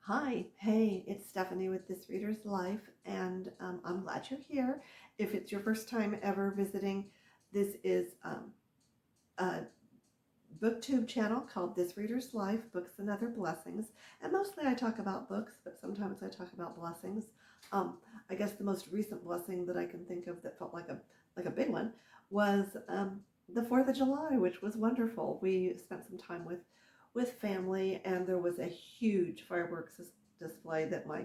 Hi, hey, it's Stephanie with This Reader's Life, and I'm glad you're here. If it's your first time ever visiting, this is a booktube channel called This Reader's Life, Books and Other Blessings. And mostly I talk about books, but sometimes I talk about blessings. I guess the most recent blessing that I can think of that felt like a big one was the 4th of July, which was wonderful. We spent some time with family, and there was a huge fireworks display that my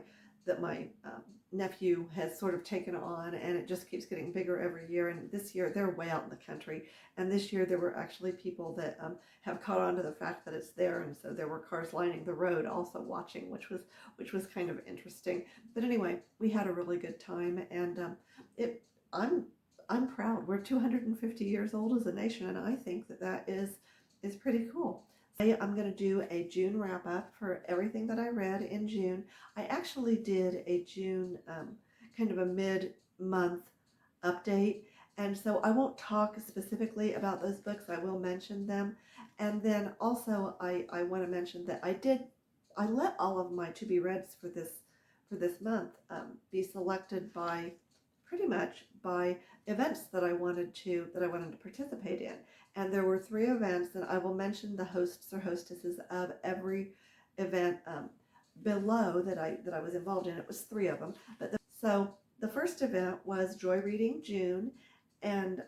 nephew has sort of taken on, and it just keeps getting bigger every year. And this year they're way out in the country, and this year there were actually people that have caught on to the fact that it's there, and so there were cars lining the road also watching, which was kind of interesting. But anyway, we had a really good time, and it I'm proud. We're 250 years old as a nation, and I think that is pretty cool. I'm going to do a June wrap up for everything that I read in June. I actually did a June kind of a mid-month update, and so I won't talk specifically about those books. I will mention them, and then also I want to mention that I let all of my to be reads for this month be selected by pretty much by events that I wanted to participate in. And there were 3 events, and I will mention the hosts or hostesses of every event below that I was involved in. It was 3 of them. So the first event was Joy Reading June, and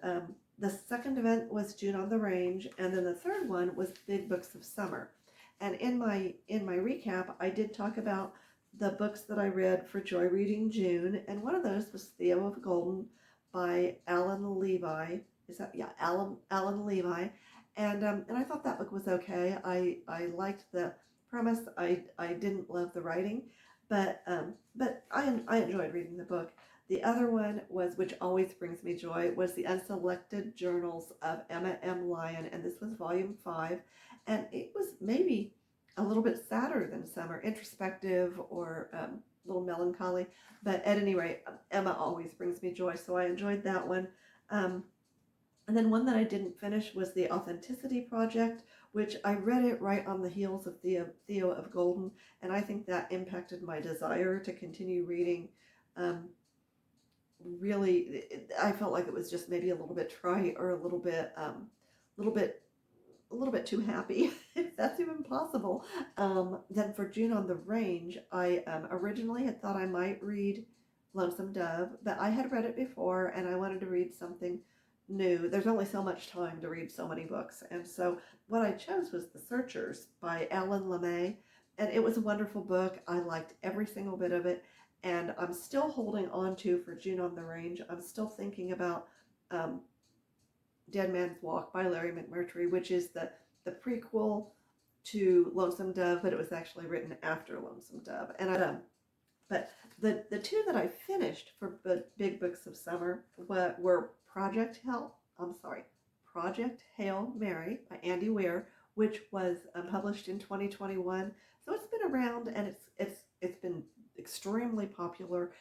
the second event was June on the Range, and then the third one was Big Books of Summer. And in my recap, I did talk about the books that I read for Joy Reading June, and one of those was Theo of Golden by Alan Levi. Alan Levi, and I thought that book was okay. I liked the premise. I didn't love the writing, but I enjoyed reading the book. The other one was, which always brings me joy, was the Unselected Journals of Emma M. Lyon, and this was volume 5, and it was maybe a little bit sadder than Summer, introspective or a little melancholy, but at any rate, Emma always brings me joy, so I enjoyed that one. And then one that I didn't finish was The Authenticity Project, which I read it right on the heels of Theo of Golden, and I think that impacted my desire to continue reading. Really, I felt like it was just maybe a little bit trite or a little bit too happy, if that's even possible. Then for June on the Range, I originally had thought I might read Lonesome Dove, but I had read it before and I wanted to read something new. There's only so much time to read so many books, and so what I chose was The Searchers by Alan LeMay, and it was a wonderful book. I liked every single bit of it, and I'm still holding on to, for June on the Range, I'm still thinking about Dead Man's Walk by Larry McMurtry, which is the prequel to Lonesome Dove, but it was actually written after Lonesome Dove. And but the 2 that I finished for Big Books of Summer were Project Hail Mary by Andy Weir, which was published in 2021. So it's been around, and it's been extremely popular.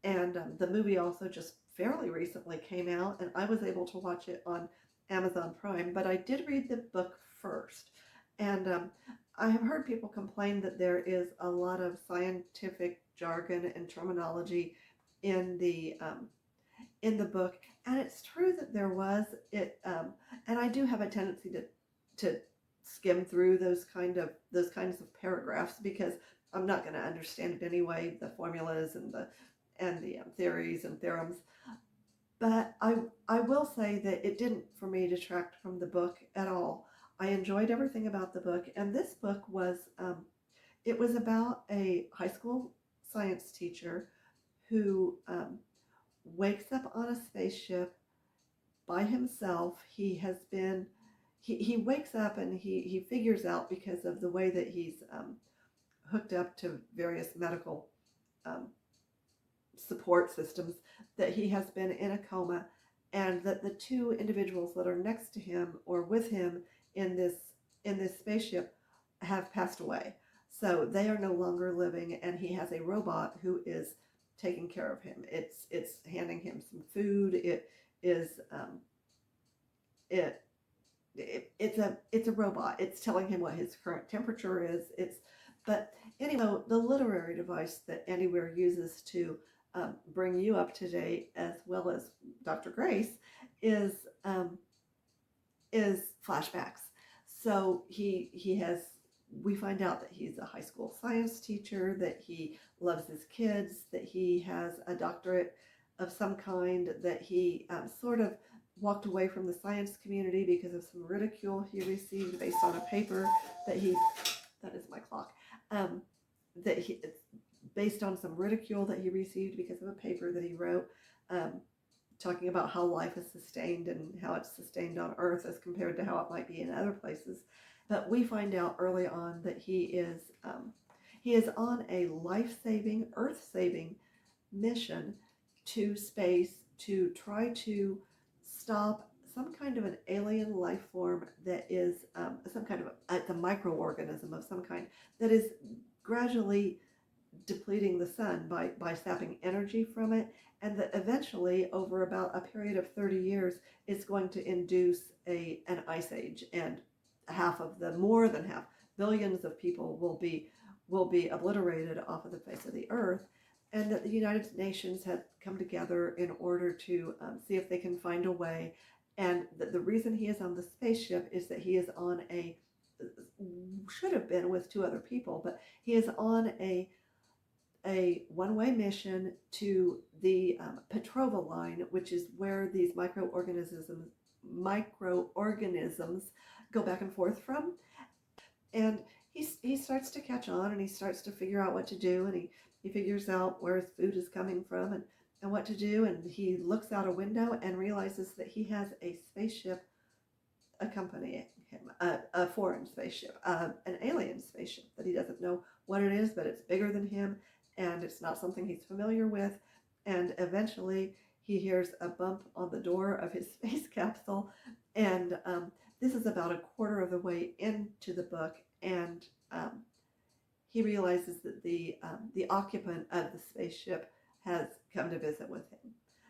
And the movie also just fairly recently came out, and I was able to watch it on Amazon Prime. But I did read the book first, and I have heard people complain that there is a lot of scientific jargon and terminology in the book, and it's true that there was it. And I do have a tendency to skim through those kinds of paragraphs because I'm not going to understand it anyway. The formulas and the theories and theorems. But I will say that it didn't, for me, detract from the book at all. I enjoyed everything about the book, and this book was, it was about a high school science teacher who wakes up on a spaceship by himself. He wakes up and he figures out, because of the way that he's hooked up to various medical support systems, that he has been in a coma, and that the 2 individuals that are next to him or with him in this spaceship have passed away. So they are no longer living, and he has a robot who is taking care of him. It's handing him some food. It is it's a robot. It's telling him what his current temperature is. But anyway, the literary device that Andy Weir uses to bring you up to date, as well as Dr. Grace, is um, is flashbacks. So he has, we find out that he's a high school science teacher, that he loves his kids, that he has a doctorate of some kind, that he sort of walked away from the science community because of some ridicule he received based on a paper that he, that is my clock, um, that he, based on some ridicule that he received because of a paper that he wrote, um, talking about how life is sustained and how it's sustained on Earth as compared to how it might be in other places. But we find out early on that he is on a life-saving, earth-saving mission to space to try to stop some kind of an alien life form that is some kind of it's a microorganism of some kind that is gradually depleting the sun by sapping energy from it, and that eventually, over about a period of 30 years, it's going to induce an ice age, and more than half, billions of people will be obliterated off of the face of the earth, and that the United Nations have come together in order to see if they can find a way. And the reason he is on the spaceship is that he is on should have been with two other people, but he is on a one-way mission to the Petrova line, which is where these microorganisms go back and forth from. And he starts to catch on, and he starts to figure out what to do, and he figures out where his food is coming from, and what to do, and he looks out a window and realizes that he has a spaceship accompanying him, a foreign spaceship, an alien spaceship that he doesn't know what it is, but it's bigger than him, and it's not something he's familiar with. And eventually he hears a bump on the door of his space capsule, and this is about a quarter of the way into the book, and he realizes that the occupant of the spaceship has come to visit with him.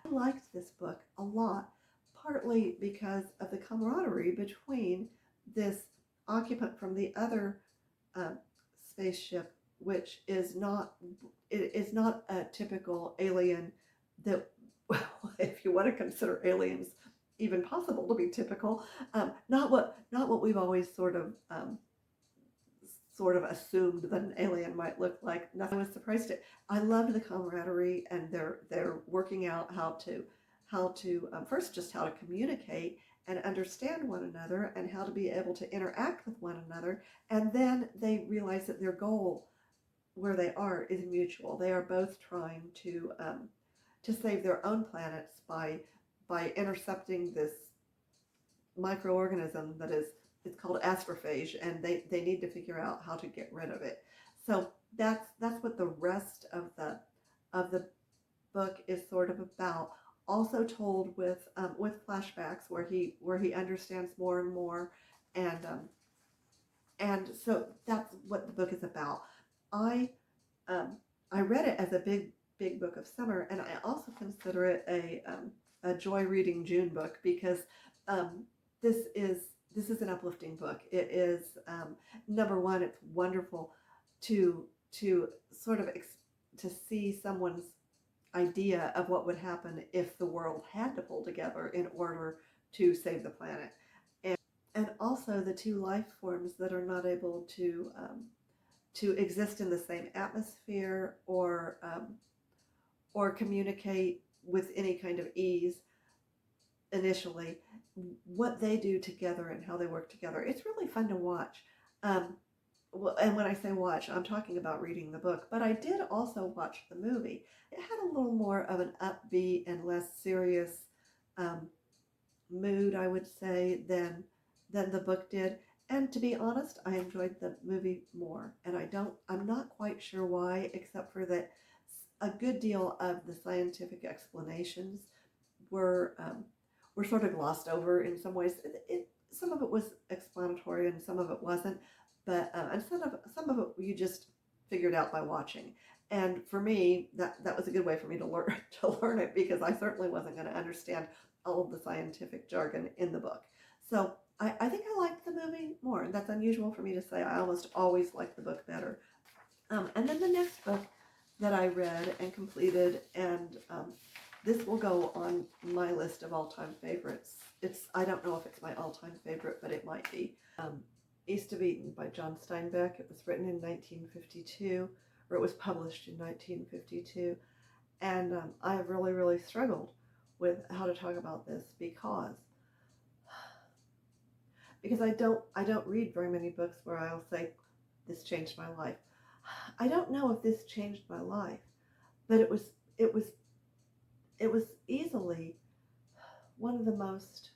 I liked this book a lot, partly because of the camaraderie between this occupant from the other spaceship, which is not a typical alien that, if you want to consider aliens even possible to be typical, not what we've always sort of assumed that an alien might look like. Nothing was surprised at. I loved the camaraderie, and they're working out how to first just how to communicate and understand one another, and how to be able to interact with one another. And then they realize that their goal, where they are, is mutual. They are both trying to save their own planets by intercepting this microorganism that is, it's called astrophage, and they need to figure out how to get rid of it. So that's what the rest of the book is sort of about. Also told with flashbacks where he understands more and more, and so that's what the book is about. I read it as a big book of summer, and I also consider it a joy reading June book, because this is an uplifting book. It is number one, it's wonderful to sort of to see someone's idea of what would happen if the world had to pull together in order to save the planet, and also the two life forms that are not able to exist in the same atmosphere or communicate with any kind of ease initially, what they do together and how they work together. It's really fun to watch. Well, and when I say watch, I'm talking about reading the book, but I did also watch the movie. It had a little more of an upbeat and less serious mood, I would say, than the book did. And to be honest, I enjoyed the movie more. And I'm not quite sure why, except for that a good deal of the scientific explanations were sort of glossed over in some ways. Some of it was explanatory and some of it wasn't, but and some of it you just figured out by watching. And for me, that was a good way for me to learn it, because I certainly wasn't going to understand all of the scientific jargon in the book. So I think I liked the movie more, and that's unusual for me to say. I almost always like the book better. And then the next book that I read and completed, and this will go on my list of all-time favorites. I don't know if it's my all-time favorite, but it might be. East of Eden by John Steinbeck. It was written in 1952, or it was published in 1952. And I have really, really struggled with how to talk about this because I don't read very many books where I'll say, this changed my life. I don't know if this changed my life, but it was easily one of the most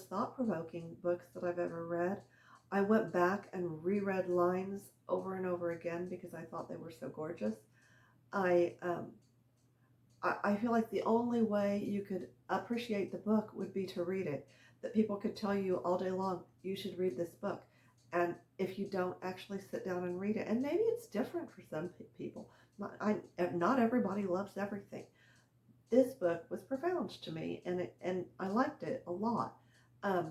thought-provoking books that I've ever read. I went back and reread lines over and over again because I thought they were so gorgeous. I feel like the only way you could appreciate the book would be to read it. That people could tell you all day long, you should read this book. And if you don't actually sit down and read it, and maybe it's different for some people. Not everybody loves everything. This book was profound to me, and I liked it a lot. I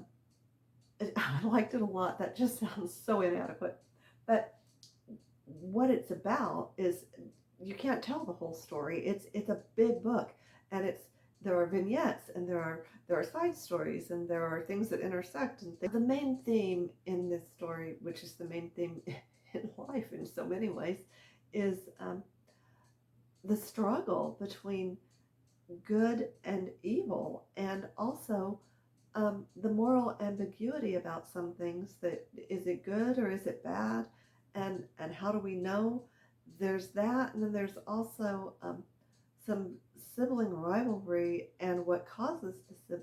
liked it a lot. That just sounds so inadequate. But what it's about is, you can't tell the whole story. It's a big book, and there are vignettes, and there are side stories, and there are things that intersect. And the main theme in this story, which is the main theme in life in so many ways, is the struggle between good and evil, and also the moral ambiguity about some things. That is it good or is it bad, and how do we know? There's that, and then there's also some sibling rivalry, and what causes the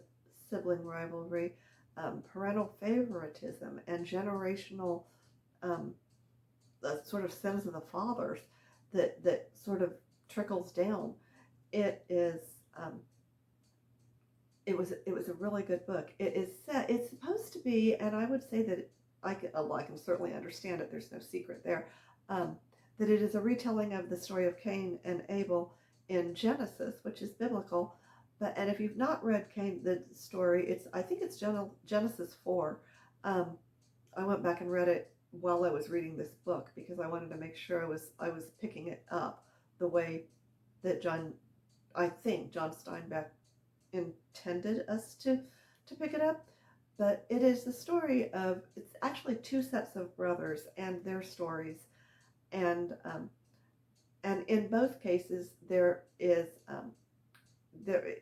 sibling rivalry, parental favoritism, and generational sort of sins of the fathers that sort of trickles down. It is it was a really good book. It's supposed to be, and I would say that I can certainly understand it. There's no secret there. That it is a retelling of the story of Cain and Abel in Genesis, which is biblical. And if you've not read Cain, the story, I think it's Genesis 4. I went back and read it while I was reading this book because I wanted to make sure I was picking it up the way that John Steinbeck intended us to pick it up. But it is the story of, it's actually two sets of brothers and their stories. And in both cases, there is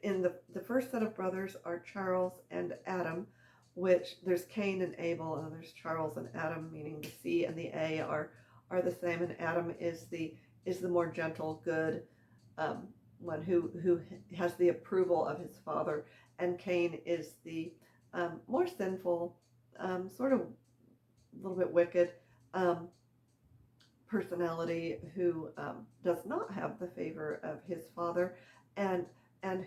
in the first set of brothers are Charles and Adam, which there's Cain and Abel, and there's Charles and Adam, meaning the C and the A are the same, and Adam is the more gentle, good one who has the approval of his father, and Cain is the more sinful, sort of a little bit wicked personality who does not have the favor of his father, and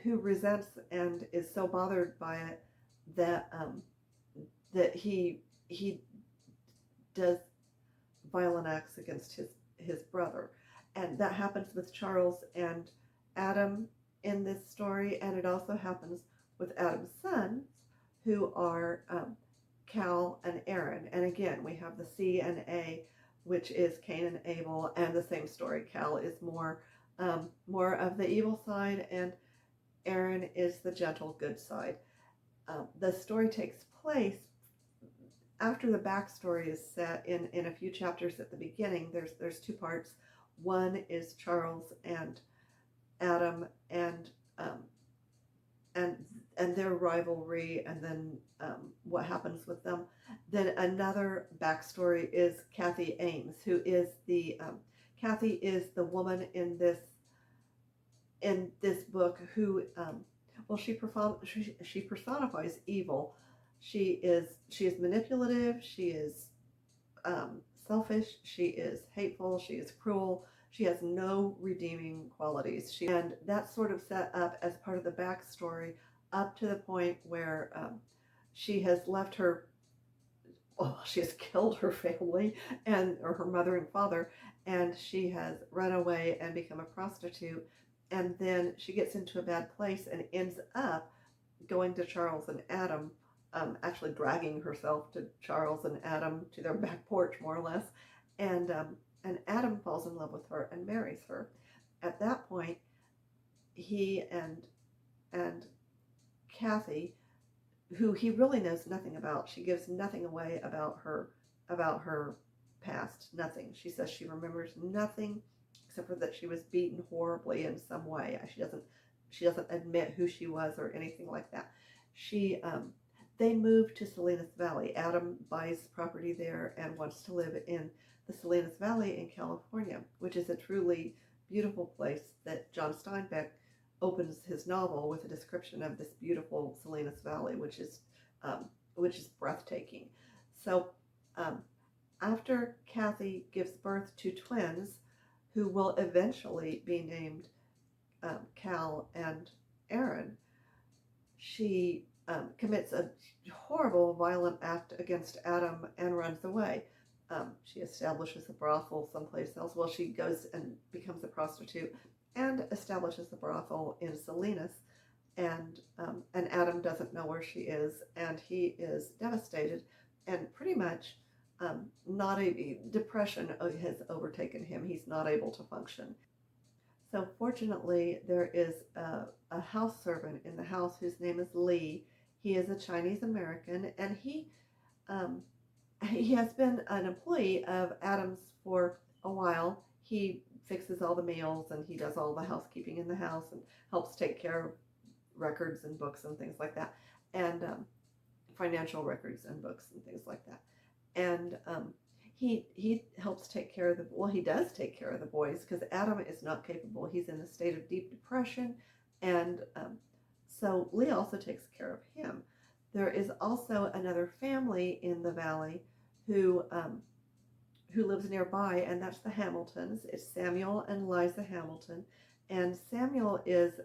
who resents and is so bothered by it that that he does violent acts against his brother. And that happens with Charles and Adam in this story, and it also happens with Adam's sons, who are Cal and Aaron. And again, we have the C and A, which is Cain and Abel, and the same story. Cal is more of the evil side, and Aaron is the gentle, good side. The story takes place after the backstory is set in a few chapters at the beginning. There's two parts. One is Charles and Adam and their rivalry, and then what happens with them. Then another backstory is Kathy Ames, who is Kathy is the woman in this book who she personifies evil. She is manipulative. She is selfish. She is hateful. She is cruel. She has no redeeming qualities. And that's sort of set up as part of the backstory up to the point where she has she has killed her family or her mother and father, and she has run away and become a prostitute. And then she gets into a bad place and ends up going to Charles and Adam, actually dragging herself to Charles and Adam to their back porch, more or less, and Adam falls in love with her and marries her. At that point, he and Kathy, who he really knows nothing about, she gives nothing away about her past, nothing. She says she remembers nothing except for that she was beaten horribly in some way. She doesn't admit who she was or anything like that. She They move to Salinas Valley. Adam buys property there and wants to live in the Salinas Valley in California, which is a truly beautiful place that John Steinbeck opens his novel with a description of this beautiful Salinas Valley, which is breathtaking. So after Kathy gives birth to twins, who will eventually be named Cal and Aaron, she commits a horrible, violent act against Adam and runs away. She establishes a brothel someplace else. Well, she goes and becomes a prostitute and establishes a brothel in Salinas, and Adam doesn't know where she is, and he is devastated, and pretty much not a depression has overtaken him. He's not able to function. So fortunately, there is a house servant in the house whose name is Lee. He is a Chinese American, and he has been an employee of Adam's for a while. He fixes all the meals and he does all the housekeeping in the house and helps take care of records and books and things like that, and financial records and books and things like that. And he helps take care of he does take care of the boys because Adam is not capable. He's in a state of deep depression, and so Lee also takes care of him. There is also another family in the valley who lives nearby, and that's the Hamiltons. It's Samuel and Liza Hamilton, and Samuel is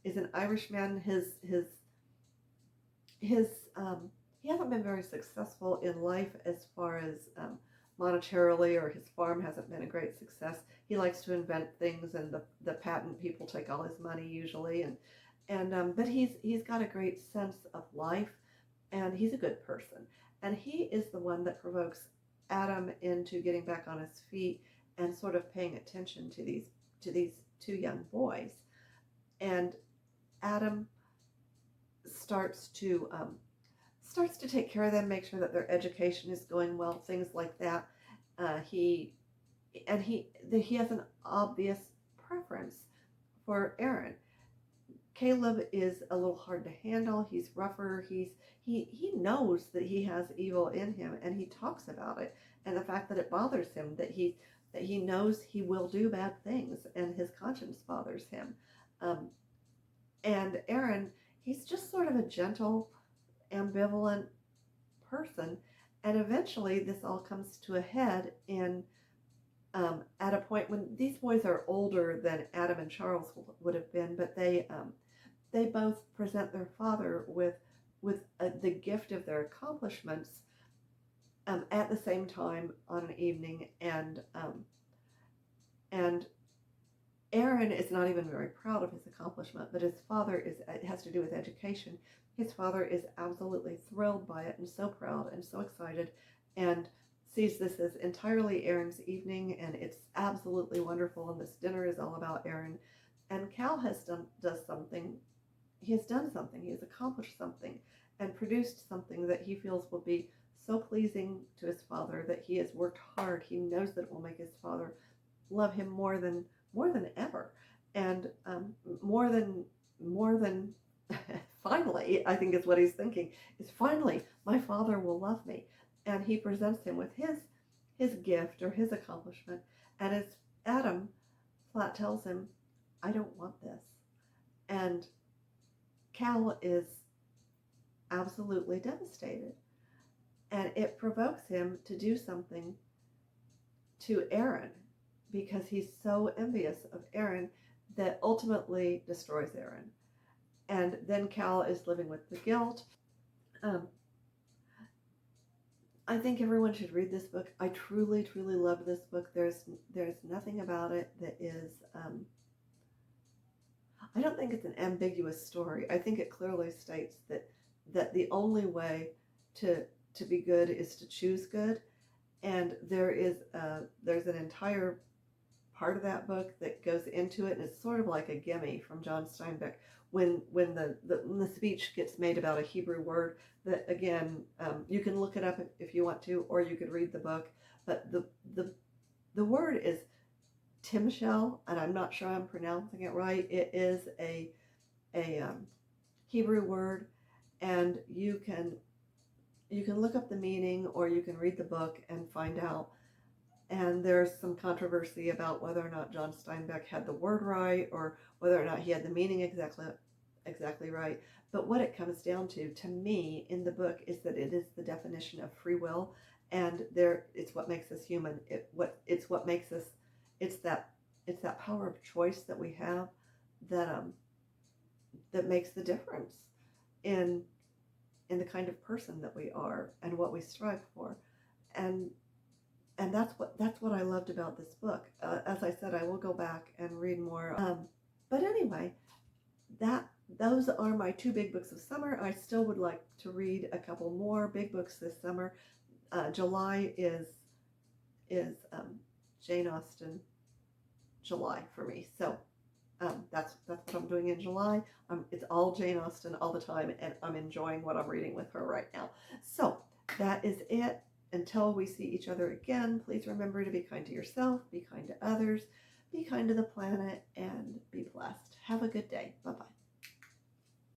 an Irishman. He hasn't been very successful in life as far as monetarily, or his farm hasn't been a great success. He likes to invent things, and the patent people take all his money usually, but he's got a great sense of life, and he's a good person, and he is the one that provokes Adam into getting back on his feet and sort of paying attention to these two young boys. And Adam starts to take care of them, make sure that their education is going well, things like that. He has an obvious preference for Aaron. Caleb is a little hard to handle. He's rougher. He knows that he has evil in him, and he talks about it. And the fact that it bothers him, that he knows he will do bad things, and his conscience bothers him. And Aaron, he's just sort of a gentle, ambivalent person, and eventually this all comes to a head at a point when these boys are older than Adam and Charles would have been, but they both present their father with the gift of their accomplishments at the same time on an evening, and Aaron is not even very proud of his accomplishment, but his father it has to do with education. His father is absolutely thrilled by it and so proud and so excited, and sees this as entirely Aaron's evening, and it's absolutely wonderful, and this dinner is all about Aaron. And Cal has done something. He has accomplished something, and produced something that he feels will be so pleasing to his father, that he has worked hard. He knows that it will make his father love him more than ever, and more than finally, I think is what he's thinking, is finally my father will love me. And he presents him with his gift or his accomplishment, and as Adam flat tells him, I don't want this. And Cal is absolutely devastated, and it provokes him to do something to Aaron, because he's so envious of Aaron, that ultimately destroys Aaron. And then Cal is living with the guilt. I think everyone should read this book. I truly, truly love this book. There's nothing about it that is, I don't think it's an ambiguous story. I think it clearly states that the only way to be good is to choose good. And there's an entire part of that book that goes into it, and it's sort of like a gimme from John Steinbeck when the speech gets made about a Hebrew word that, again, you can look it up if you want to, or you could read the book. But the word is Timshel, and I'm not sure I'm pronouncing it right. It is a Hebrew word, and you can look up the meaning, or you can read the book and find out. And there's some controversy about whether or not John Steinbeck had the word right, or whether or not he had the meaning exactly right. But what it comes down to me, in the book, is that it is the definition of free will, and it's what makes us human. It's what makes us. It's that power of choice that we have that makes the difference in the kind of person that we are and what we strive for. And that's what I loved about this book. As I said, I will go back and read more. But anyway, those are my 2 big books of summer. I still would like to read a couple more big books this summer. July is Jane Austen July for me. So that's what I'm doing in July. It's all Jane Austen all the time, and I'm enjoying what I'm reading with her right now. So that is it. Until we see each other again, please remember to be kind to yourself, be kind to others, be kind to the planet, and be blessed. Have a good day. Bye-bye.